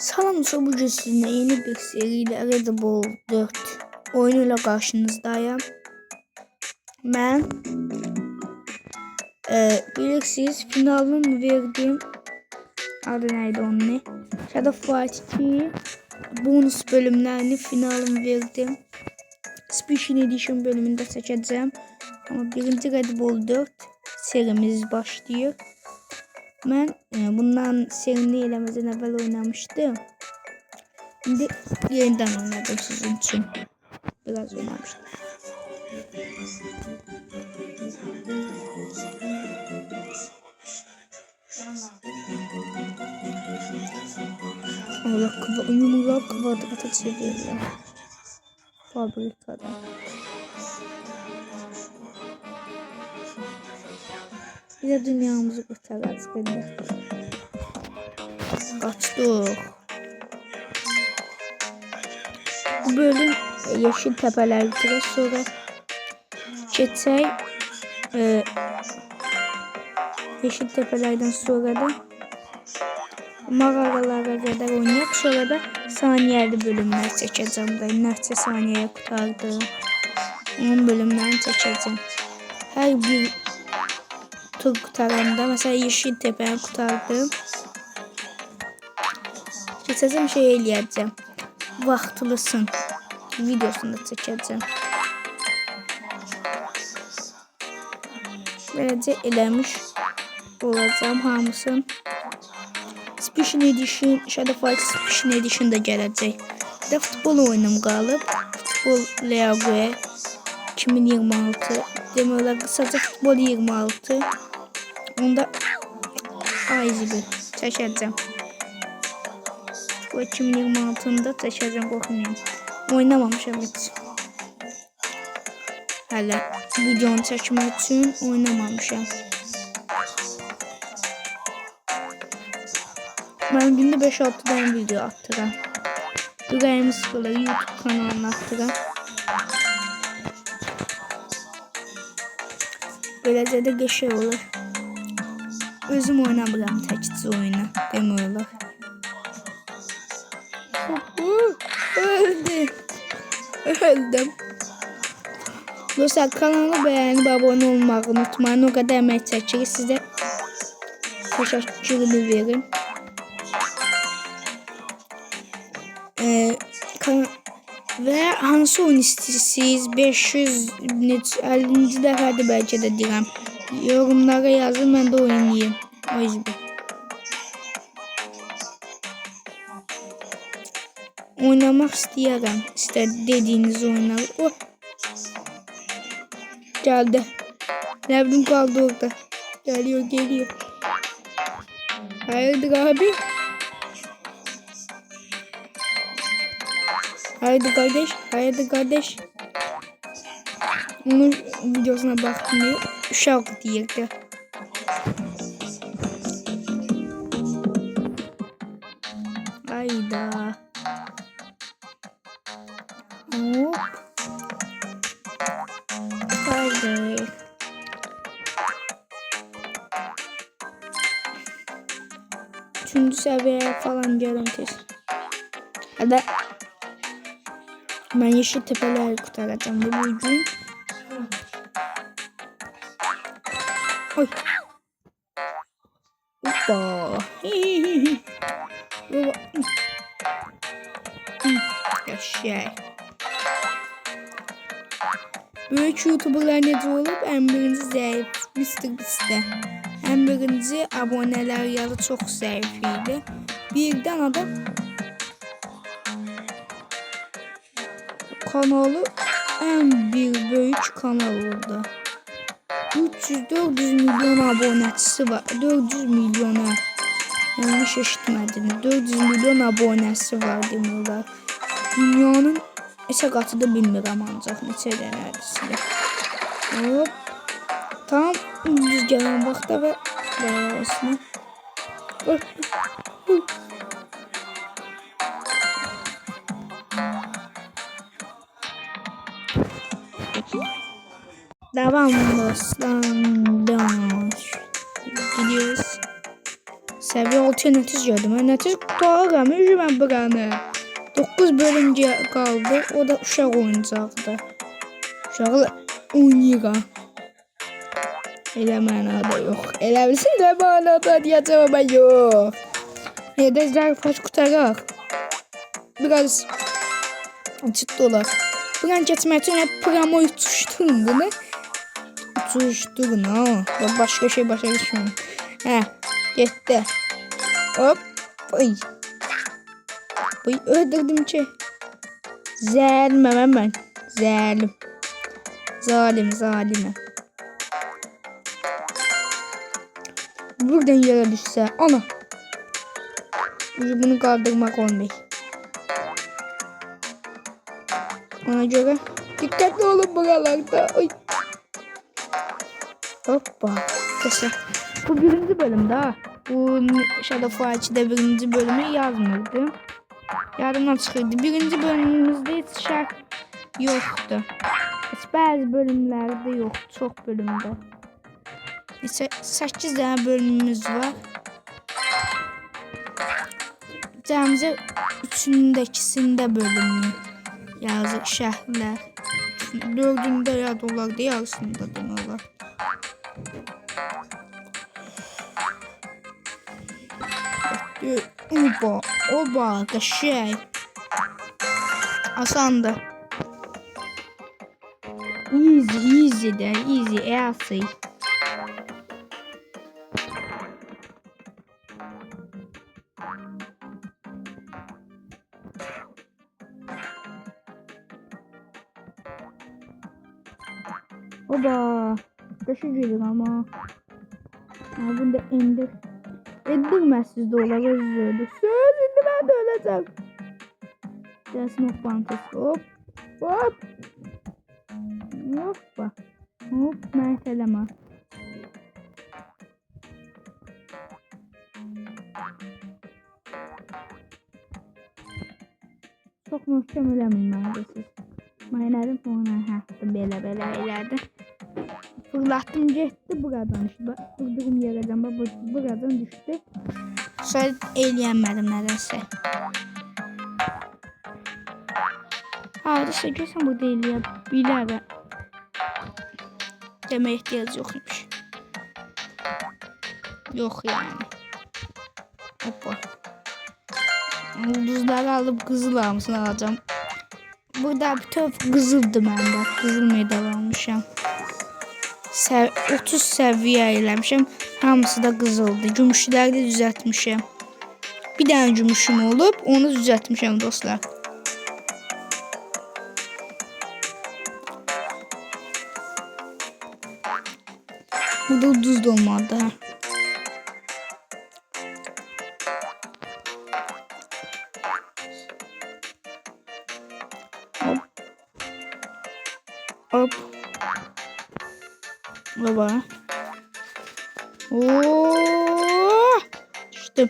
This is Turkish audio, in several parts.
Salam bugün sizinle yeni bir seriyle Red Bull 4 oyunuyla karşınızdayım. Ben bilirsiniz finalın verdiğim adı neydi onun? Shadow Fight 2 bonus bölümlerini finalın verdim. Special Edition bölümünde seçeceğim. Ama birinci Red Bull 4 serimiz başlıyor. Ben bundan serini elemezden evvel oynamıştım. Şimdi yeniden oynadım sizin için. Biraz oynamıştım. Yumruğa kvadrata çeviriyorum. Fabrikada. Bir de dünyamızı kurtaracağız. Kaçtık. Bu bölüm yeşil tepelerdir. Sonra geçey yeşil tepelerden sonra da mağaralara kadar oynayıp sonra da saniyeli bölümler seçeceğim. Ben neçə saniyeye kurtardım. Onun bölümlerini seçeceğim. Her bir tur kurtaranda mesela yeşil tepeyi kurtardım. Geçeceğim şey eləyəcəm. Vaxtlısın videosunda çəkəcəm. Böylece eləmiş olacağım hamısın. Special Edition, Shadow Fight Special Edition da gələcək. Bir də futbol oyunum qalıb. Futbol League 2026. Deməli qısaca futbol 26. Onda ayızı çəkəcəm. Bu 2026'da çəkəcəm, qorxmayın. Oynamamışam heç. Hələ videonu çəkmək üçün oynamamışam. Ben günde 5-6 tane video attıram. Ürəyimi sıxılır, YouTube kanalına attıram. Böyləcə də qəşəng olur. Özüm oynamıram təkcə oyunu demək olar. Öldüm. Dostlar kanalı beğenip abone olmayı unutmayın. O kadar emek çekilir. Size teşekkürünü verin. Ve hansı oyun istiyorsunuz? 550. dəfədir belki de deyirəm. Yorumlara yazın, ben de oynayayım. O yüzden. Oynamak istəyirəm. Dediğiniz oyunları. Oh. Geldi. Nevrim kaldı orada. Geliyor. Hayırdır abi? Hayırdır kardeş. Onun videosuna baktım diye uşak diyirdi. Hayda. Hop. Haydi. Üçüncü seviyeye falan gelin kesin. Hadi. Ben yeşil tepeleri kurtaracağım bu bugün. Oy. Hoppa. Yaşa. Büyük YouTuber'lar necə olub? En birinci zayıf Mr. Beast'te. En birinci aboneler yazı çok zayıf idi. Birden adam kanalı en büyük kanal oldu. 300-400 milyon abonesi var. 400 milyona. Yanlış eşitmediniz. 400 milyon abonesi var demiyorlar. Dünyanın neçə qatı da bilmirəm ancaq neçə dənədir. Hop. Tam düz gələn vaxtda və arasına. Devam dostlar. Gidiyoruz. Seviye 6 nəticə gəldi. Mən nəticə qutaram. Mən buranı. 9 bölüm qaldı. O da uşaq oyuncaqdır. Uşaqlar oynayır. Elə mənada yox. Elə bilsin də mənada deyəcəm ama yox. Nədə zərfaç qutaraq. Biraz ciddi olaq. Buran geçmək üçün promo uçuşturun. Uçuşturun ha. Başka şey başa düşmüyorum. Hə, getdi. Hop. Ay. Ay, öldürdüm ki. Zalim ben. Zalim. Zalim. Buradan yere düşse. Ana. Bunu kaldırmak olmuyor. Ona göre dikkatli olun buralarda. Ay. Hoppa. Mesela bu birinci bölümde ha. Bu Shadow of Fight'de birinci bölümü yazmırdım. Yardımdan çıkırdı. Birinci bölümümüzde hiç şarkı yoktu. Bazı bölümlerde yok. Çok bölümde. 8 tane bölümümüz var. Cəmcə üçündəkisində bölümü yazıq şəhərlər. 4-ündə yad olardı, yarısında demələr. Oba, qəşəng. Asandır. Easy, easy. Oba, taşıcıydık ama. Bunda endirmezsiz de olar, özlüyorduk. Şimdi ben de öleceğim. Gelsin hop bantası, hop. Hoppa. Hop, merteleme. Çok möhkəm eləməyim məncəsiz. Mayınlarım ona həftə belə elədi. Fırlattım getdi buradan işte. Durduğum yerden buradan düştü. Sonra eləyənmədim nədənsə. Hardasa görsən burada eləyə bilərəm. Demək ehtiyac yoxmuş. Yox yani. Hoppa. Ulduzları alıp kızıl almışsın alacağım. Burada bütöv kızıldı məndə. Kızıl medal almışam. 30 səviyyə eləmişəm. Hamısı da qızıldı. Gümüşləri də düzəltmişəm. Bir dənə gümüşüm olub, onu düzəltmişəm dostlar. Burada ulduz da olmadı. Hop. Baba. Oo! Düştüm.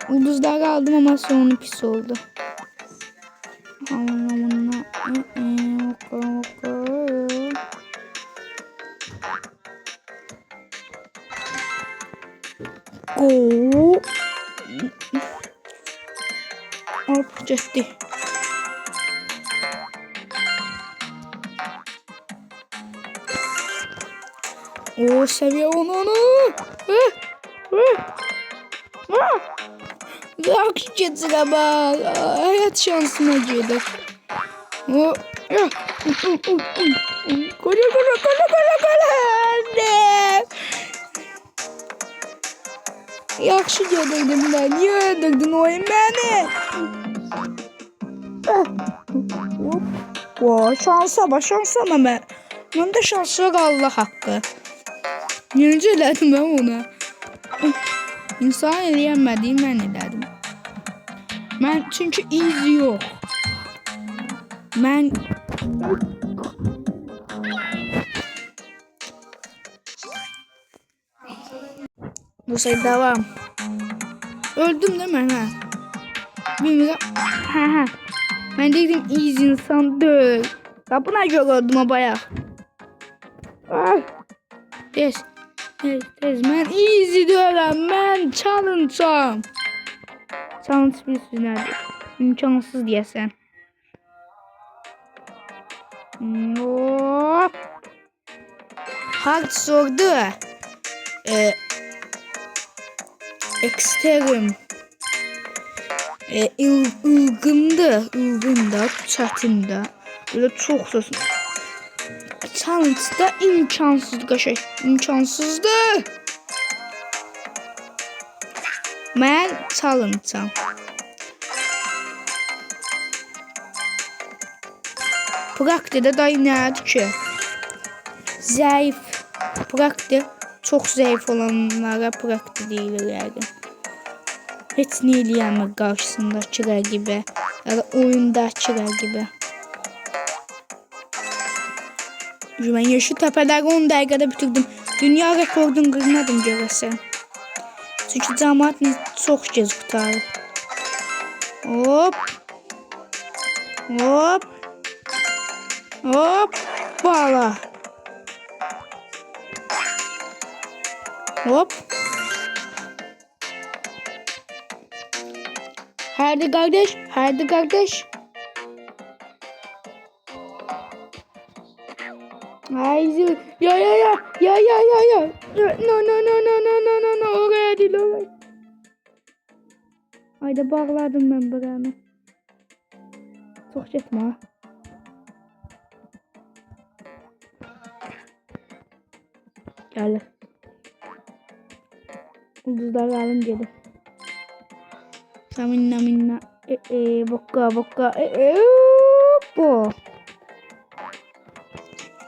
Ulduzları aldım ama sonu pis oldu. Oo! Hop gitti. O seviye onu. Bırak geçsine bak. Hayat şansına girdik. Kola. Anne. Yaxşı gedirdim ben. Niye öldürdün oyun beni? Şansa bak ama ben. Ben de şansı yok Allah hakkı. Necə elədim ben ona? İnsan eləyənmədiyim mən elədim. Mən çünki easy yox. Mən bu şey devam. Öldüm değil mi? Bilmiyorum. Ben dedim easy insan değil. Ya buna göre öldüm bayağı. Yes. Tez mən easy deyirəm, mən challenge-am. Challenge bilirsiniz nədir? İmkansız deyəsən. Hop. Hard sordu. Extreme. Ilgındı, çətindir. Böyle çox söz. Challenge-da imkansız qəşəng, imkansızdır. Mən challenge-am. Praktikdə da nədir ki? Zəif. Praktik çox zəif olanlara praktik deyilir yəqin. Heç nə eləyəmir qarşısındakı rəqibə ya da oyundakı rəqibə. Mən yaşı təpələri 10 dəqiqədə bitirdim. Dünya rekordunu qırmadım görəsən. Çünki cəmaət çox gec qutarır. Hop. Hop. Hop. Bala. Hop. Hadi kardeş, hadi kardeş. Haydi. Ya. No. Oraya değil, oraya. Haydi bağladım ben buranı. Çok çekme ha. Gel. Ulduzları alın gelin. Minna. Bokka. Bu.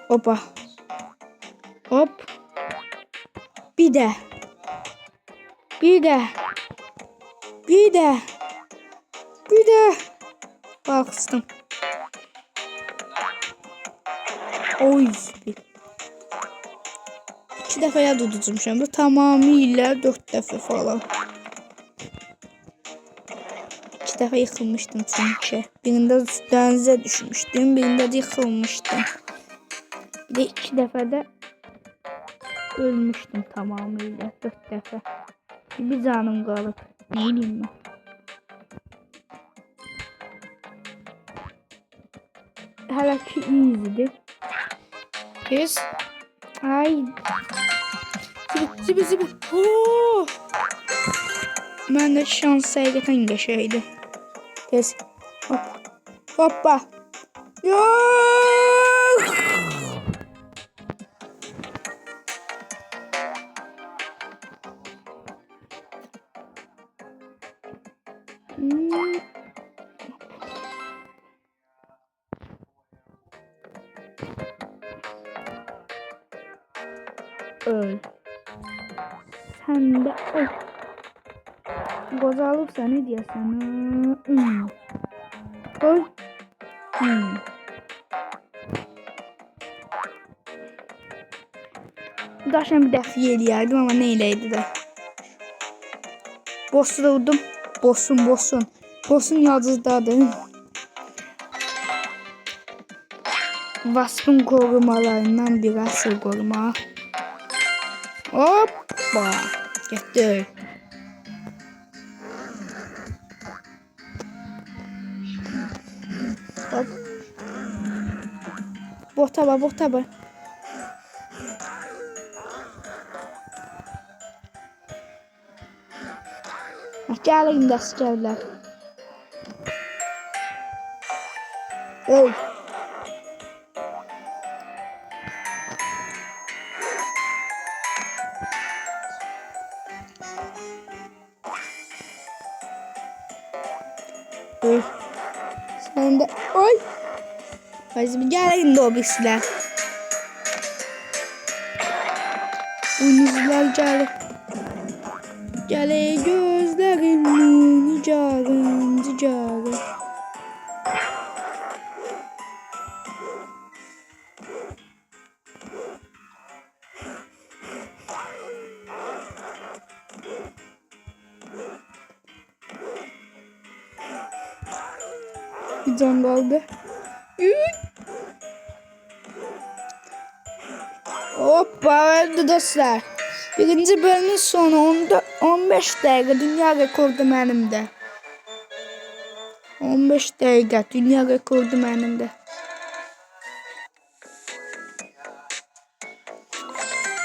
Hoppa. Hop. Bir de. Kalktım. Oy. 2 dəfə ya tutacağım. Bu tamamıyla 4 dəfə falan. 2 dəfə yıkılmıştım çünkü. Birində dənizə düşmüştüm, birində də yıkılmıştım. Bir de 2 dəfə də ölmüştüm tamamıyla 4 dəfə. Bir canım qalıb. Ne edeyim ben? Hələ ki easy'dir. Kes. Ay. Zibi. Oh. Məndə şans həqiqətən qəşəngdir. Kes. Hoppa. Yok. Öl. Sen de öl. Goza alırsa ne diyorsun? Öl. Daşan bir dəfiyə eləyərdim ama ne eləydi də. Boss'u da vurdum. Boss'un yaldızdadır. Vasp'ın korumalarından bir asıl koruma. Hoppa. Getdi. Hop. Bota var. Gəlin də əsgərlər. Ey. Sen de oy. Hadi gelin de o birisiler. Uyuzlar gelin. Gele gözlerim carın. Bir can kaldı. Hoppa öldü dostlar. Birinci bölümün sonu 15 dəqiqə dünya rekordu mənimdə. 15 dəqiqə dünya rekordu mənimdə.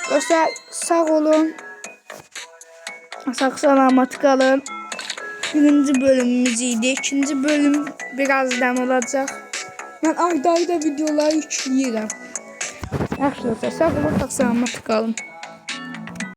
Dostlar sağ olun. Sağ salamat qalın. Birinci bölümümüz idi. İkinci bölüm birazdan olacaq. Mən ayda videolar yükləyirəm. Yaxşı dostlar sağ olun, sağ salamat qalın.